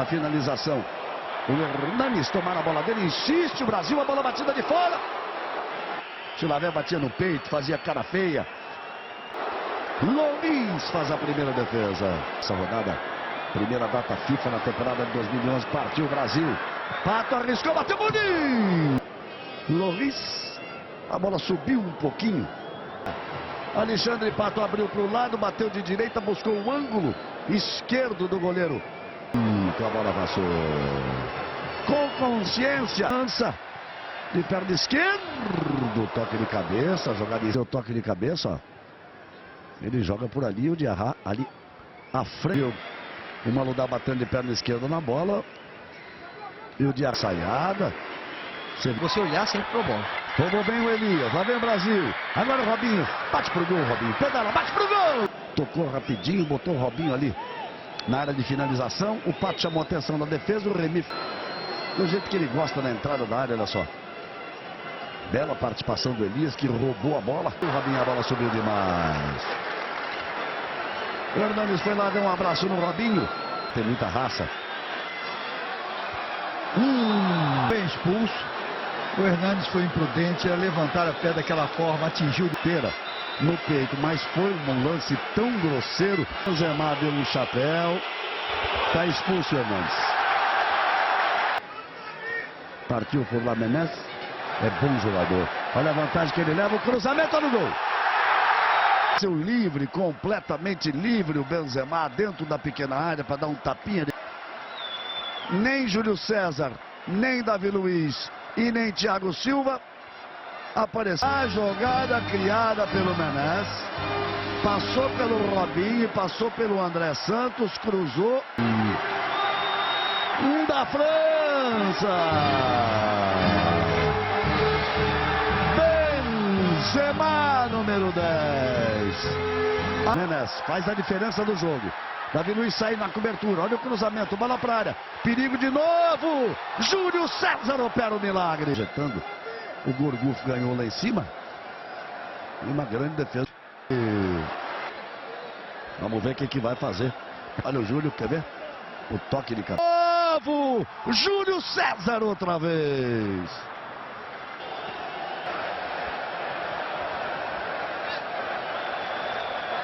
a finalização. O Hernanes tomar a bola dele, insiste o Brasil, a bola batida de fora. Chilavé batia no peito, fazia cara feia. Loris faz a primeira defesa. Essa rodada, primeira data FIFA na temporada de 2011, partiu o Brasil. Pato arriscou, bateu bonito. Loris, a bola subiu um pouquinho. Alexandre Pato abriu para o lado, bateu de direita, buscou o ângulo esquerdo do goleiro. A bola passou com consciência. Lança de perna esquerda. Toque de cabeça, jogada de toque de cabeça. Ó. Ele joga por ali, o Diarra ali à frente. O Maludá batendo de perna esquerda na bola. E o Diarra saiada. Se você olhar, sempre pro bom. Roubou bem o Elias, lá vem o Brasil. Agora o Robinho, bate pro gol, Robinho. Pedala, bate pro gol. Tocou rapidinho, botou o Robinho ali na área de finalização. O Pato chamou a atenção da defesa, o Remy, do jeito que ele gosta na entrada da área, olha só. Bela participação do Elias, que roubou a bola. O Robinho, a bola subiu demais. O Hernanes foi lá, deu um abraço no Robinho. Tem muita raça. Bem expulso. O Hernanes foi imprudente a levantar a pé daquela forma, atingiu de pera no peito, mas foi um lance tão grosseiro. O Benzema deu um chapéu. Está expulso o Hernanes. Partiu por lá Menez. É bom jogador. Olha a vantagem que ele leva. O cruzamento no gol. Seu livre, completamente livre o Benzema dentro da pequena área para dar um tapinha. Nem Júlio César, nem Davi Luiz e nem Thiago Silva apareceu. A jogada criada pelo Menez passou pelo Robinho, passou pelo André Santos, cruzou. Da França. Benzema, número 10. Menez faz a diferença do jogo. Davi Luiz sai na cobertura, olha o cruzamento, bola para a área, perigo de novo, Júlio César opera o milagre. Injetando, o Gorgulfo ganhou lá em cima, uma grande defesa. Vamos ver o que vai fazer. Olha o Júlio, quer ver? O toque de cabeça. Novo, Júlio César outra vez.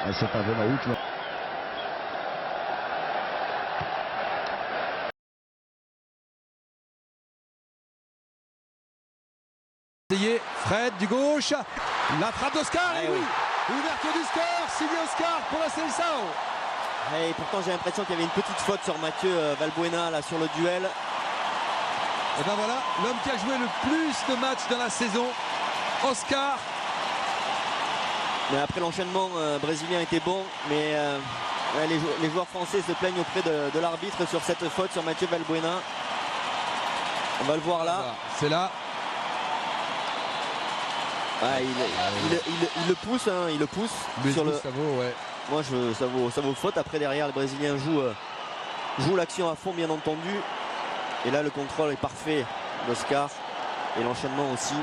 Aí você tá vendo a última. Fred du gauche, la frappe d'Oscar, et oui, ouverture du score, signé Oscar pour la Seleção. Et pourtant j'ai l'impression qu'il y avait une petite faute sur Mathieu Valbuena là sur le duel. Et ben voilà, l'homme qui a joué le plus de matchs dans la saison, Oscar. Mais après l'enchaînement brésilien était bon, mais les joueurs français se plaignent auprès de l'arbitre sur cette faute sur Mathieu Valbuena. On va le voir là. C'est là. Ah, il le pousse, hein, il le pousse. Sur le... Ça vaut, ouais. Moi, ça vaut faute. Après, derrière, les Brésiliens jouent l'action à fond, bien entendu. Et là, le contrôle est parfait d'Oscar. Et l'enchaînement aussi.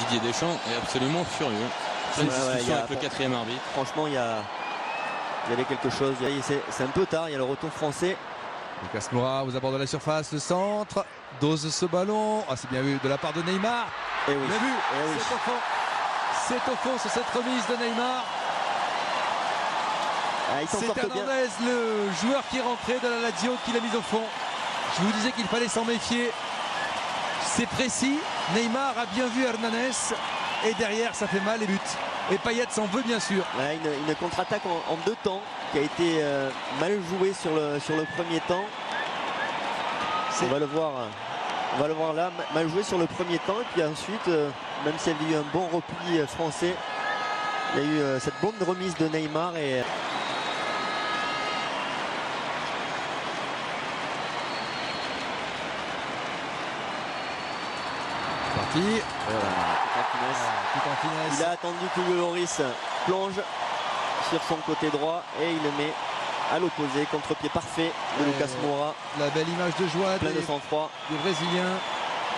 Didier Deschamps est absolument furieux. Pleine discussion avec le quatrième arbitre. Franchement, il y avait quelque chose. C'est un peu tard, il y a le retour français. Lucas Moura vous aborde la surface, le centre, dose ce ballon. Ah, c'est bien vu de la part de Neymar. Et oui. Le but, oui. C'est au fond. C'est au fond sur cette remise de Neymar. C'est Hernandez, le joueur qui est rentré de la Lazio, qui l'a mise au fond. Je vous disais qu'il fallait s'en méfier. C'est précis. Neymar a bien vu Hernandez. Et derrière, ça fait mal les buts. Et Payet s'en veut bien sûr. Ouais, une contre-attaque en deux temps qui a été mal jouée sur le premier temps. On va le voir là, mal joué sur le premier temps. Et puis ensuite, même s'il y a eu un bon repli français, il y a eu cette bonne remise de Neymar. Et parti. Voilà. Tout en finesse. Il a attendu que Loris plonge sur son côté droit et il le met à l'opposé, contre-pied parfait de Lucas Moura. La belle image de joie plein de sang-froid des Brésiliens.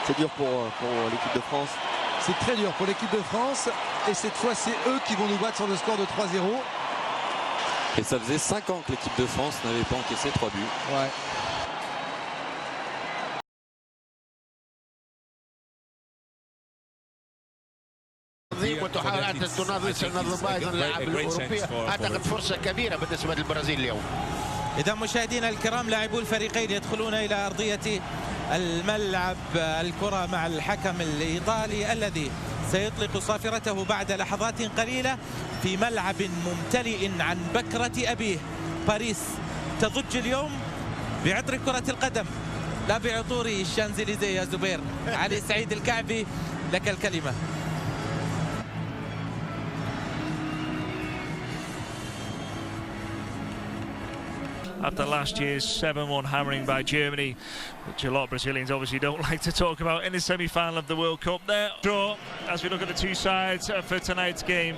C'est dur pour l'équipe de France. C'est très dur pour l'équipe de France et cette fois c'est eux qui vont nous battre sur le score de 3-0. Et ça faisait 5 ans que l'équipe de France n'avait pas encaissé 3 buts. Ouais. وتحاول أن تنظم أيضا اللاعب الأوروبي. أعتقد فرصة كبيرة بالنسبة للبرازيل اليوم. إذا مشاهدينا الكرام لاعبو الفريقين يدخلون إلى أرضية الملعب. الكرة مع الحكم الإيطالي الذي سيطلق صافرته بعد لحظات قليلة في ملعب ممتلئ عن بكرة أبيه. باريس تضج اليوم بعطر كرة القدم لا بعطور الشانزليزيه. يا زبير علي سعيد الكعبي لك الكلمة. After last year's 7-1 hammering by Germany, which a lot of Brazilians obviously don't like to talk about in the semi-final of the World Cup. There, draw as we look at the two sides for tonight's game.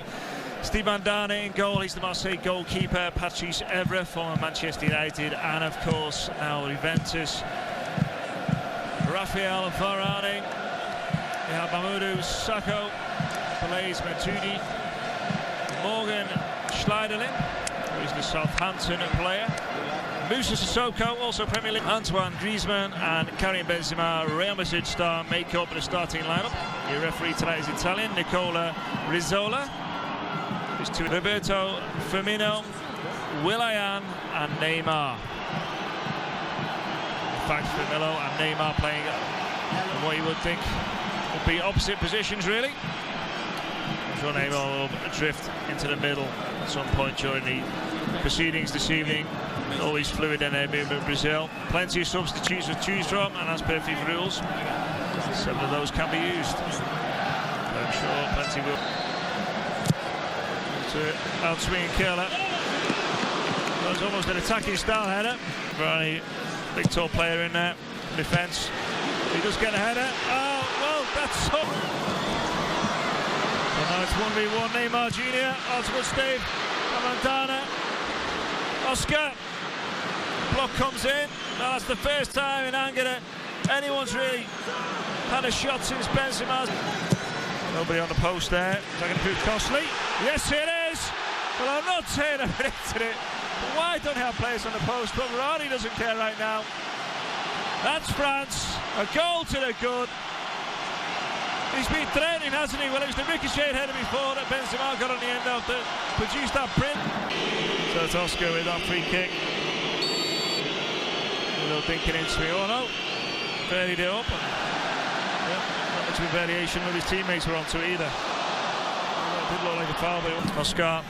Steve Mandanda in goal, he's the Marseille goalkeeper. Patrice Evra, former Manchester United, and of course now Juventus. Rafael Varane, we have Mamadou Sakho, Blaise Matuidi, Morgan Schneiderlin, who is the Southampton player. Moussa Sissoko, also Premier League. Antoine Griezmann and Karim Benzema, Real Madrid star, make up the starting lineup. Your referee tonight is Italian, Nicola Rizzola. There's two, Roberto Firmino, Willian and Neymar. In fact, Firmino and Neymar playing what you would think would be opposite positions, really. I'm sure Neymar will drift into the middle at some point during the proceedings this evening. Always fluid in their movement, Brazil. Plenty of substitutes to choose from, and as per FIFA rules, 7 of those can be used. I'm sure plenty will. Outswing Kehler. That was almost an attacking style header. Very big tall player in there. Defence. He does get a header. Oh, well, that's so. And now it's 1v1. Neymar Jr. Ultimate Steve. Mandanda. Oscar. Block comes in. Now that's the first time in Angara anyone's really had a shot since Benzema. Nobody on the post there. Is that going to prove costly? Yes, it is. Well, I'm not saying I predicted it. But why don't have players on the post? But Verratti doesn't care right now. That's France. A goal to the good. He's been threatening, hasn't he? Well, it was the ricochet header before that Benzema got on the end of that produced that print. So it's Oscar with that free kick. A little dinking into me. Oh no, fairly it up. Yeah, not much of a variation with his teammates were onto it either. It did look like a foul, but Oscar.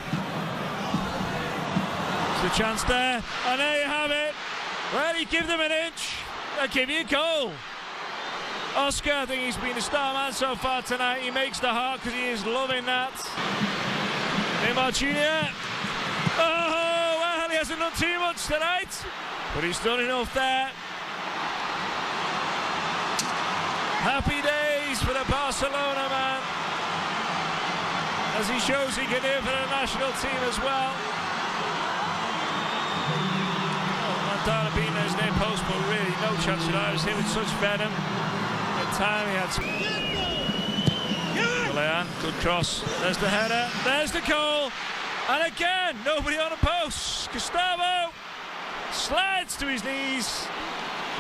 There's the chance there, and there you have it. Well, he give them an inch, they'll give you a goal. Oscar, I think he's been the star man so far tonight. He makes the heart because he is loving that. Neymar Jr. Oh, well, he hasn't done too much tonight, but he's done enough there. Happy days for the Barcelona man, as he shows he can do it for the national team as well. Mandanda being his near post, but really no chance of that. It was hit with such venom. At time he had some. Willian, good cross. There's the header. There's the goal. And again, nobody on the post. Gustavo slides to his knees,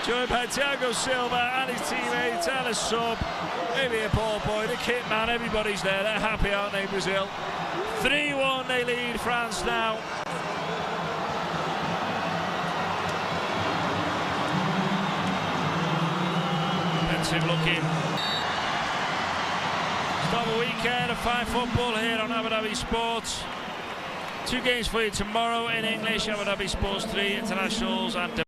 joined by Thiago Silva and his teammates and a sub, maybe a ball boy, the kit man, everybody's there. They're happy, aren't they, Brazil? 3-1 they lead France now. Defensive looking. Start of a weekend of fine football here on Abu Dhabi Sports. 2 games for you tomorrow in English, Abu Dhabi Sports 3 internationals and